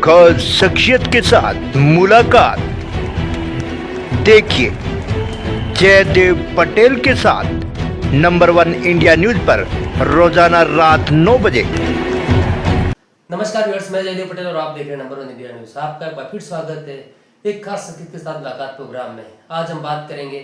खास शख्सियत के साथ मुलाकात। देखिए जयदेव पटेल के साथ नंबर 1 इंडिया न्यूज पर रोजाना रात 9 बजे। नमस्कार व्यूअर्स, मैं जयदेव पटेल और आप देख रहे हैं नंबर 1 इंडिया न्यूज। आपका एक बार फिर स्वागत है एक खास शख्सियत के साथ मुलाकात प्रोग्राम में। आज हम बात करेंगे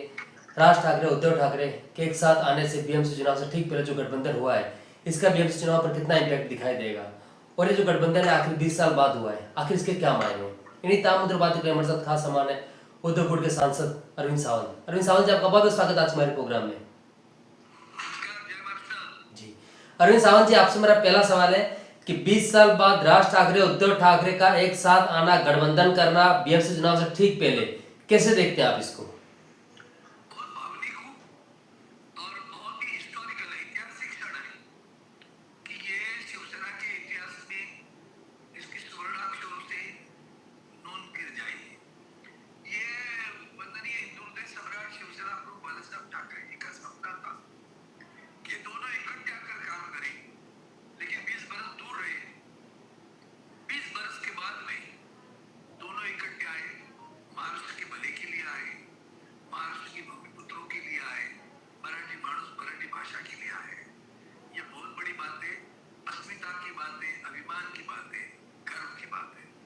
राज ठाकरे उद्धव ठाकरे के एक साथ आने से बीएमसी चुनाव से ठीक पहले जो गठबंधन हुआ है, इसका बीएमसी चुनाव पर कितना इम्पैक्ट दिखाई देगा और ये जो गठबंधन है आखिर 20 साल बाद हुआ है, आखिर इसके क्या मायने। इन्हीं तमाम बातों के हमारे साथ खास सामान है उद्धवपुर के सांसद अरविंद सावंत। अरविंद सावंत जी, आपका बहुत बहुत स्वागत आज हमारे प्रोग्राम में। जी अरविंद सावंत जी, आपसे मेरा पहला सवाल है कि 20 साल बाद राज ठाकरे उद्धव ठाकरे का एक साथ आना, गठबंधन करना बीएमसी चुनाव से ठीक पहले, कैसे देखते हैं आप इसको?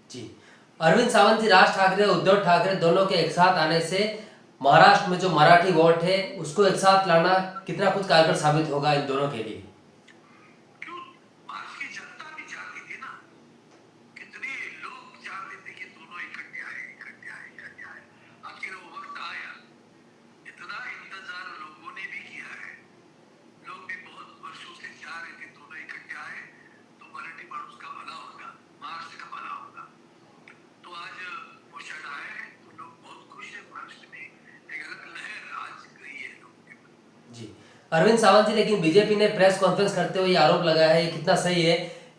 जी अरविंद सावंत जी, राज ठाकरे उद्धव ठाकरे दोनों के एक साथ आने से महाराष्ट्र में जो मराठी वोट है उसको एक साथ लाना कितना कुछ कारगर साबित होगा इन दोनों के लिए? अरविंद सावंत जी, लेकिन बीजेपी ने प्रेस कॉन्फ्रेंस करते हुए आरोप लगाया है, ये कितना सही है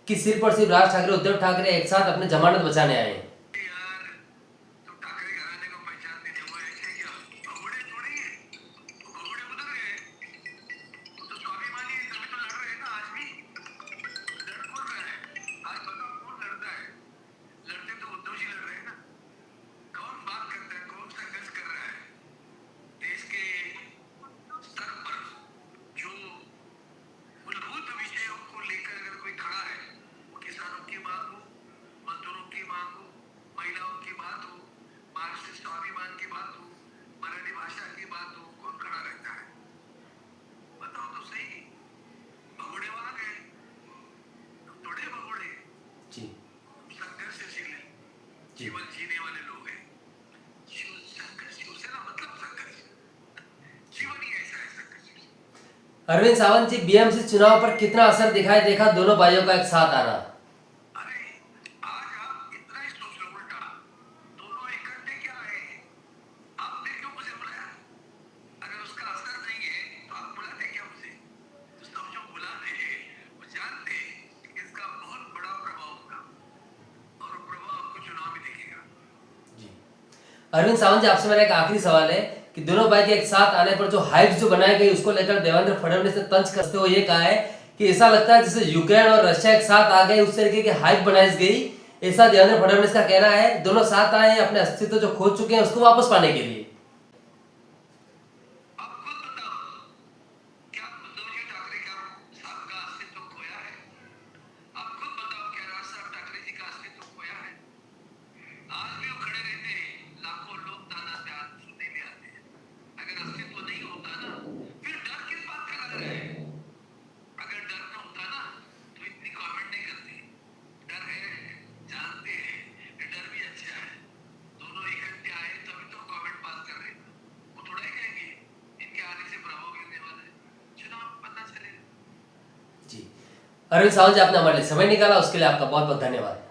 कि सिर्फ और सिर्फ राज ठाकरे उद्धव ठाकरे एक साथ अपने जमानत बचाने आए हैं? जीवन जीने वाले लोग हैं। शिवसेना मतलब संघर्ष, जीवन ही ऐसा है संघर्ष। अरविंद सावंत जी, बीएमसी चुनाव पर कितना असर दिखाई देखा दोनों भाइयों का एक साथ आना? अरे आज आप इतना ही सोच लो, उल्टा दोनों इकट्ठे क्या है, आपने क्यों मुझे बुलाया? अगर उसका असर नहीं है तो आप बुलाते क्या मुझे? तो सब जो बुलाते हैं वो जानते हैं कि इसका बहुत बड़ा प्रभाव होगा और प्रभाव आपको चुनाव में दिखेगा। अरविंद सावंत जी, आपसे मेरा एक आखिरी सवाल है कि दोनों भाई के एक साथ आने पर जो हाइप जो बनाई गई उसको लेकर देवेंद्र फडणवीस ने तंज कसते हुए ये कहा है कि ऐसा लगता है जैसे यूक्रेन और रशिया एक साथ आ गए, उस तरीके की हाइप बनाई गई। ऐसा देवेंद्र फडणवीस का कहना है। दोनों साथ आए हैं अपने अस्तित्व जो खो चुके हैं उसको वापस पाने के लिए। अरविंद सावंत जी, आपने हमारे लिए समय निकाला, उसके लिए आपका बहुत बहुत धन्यवाद।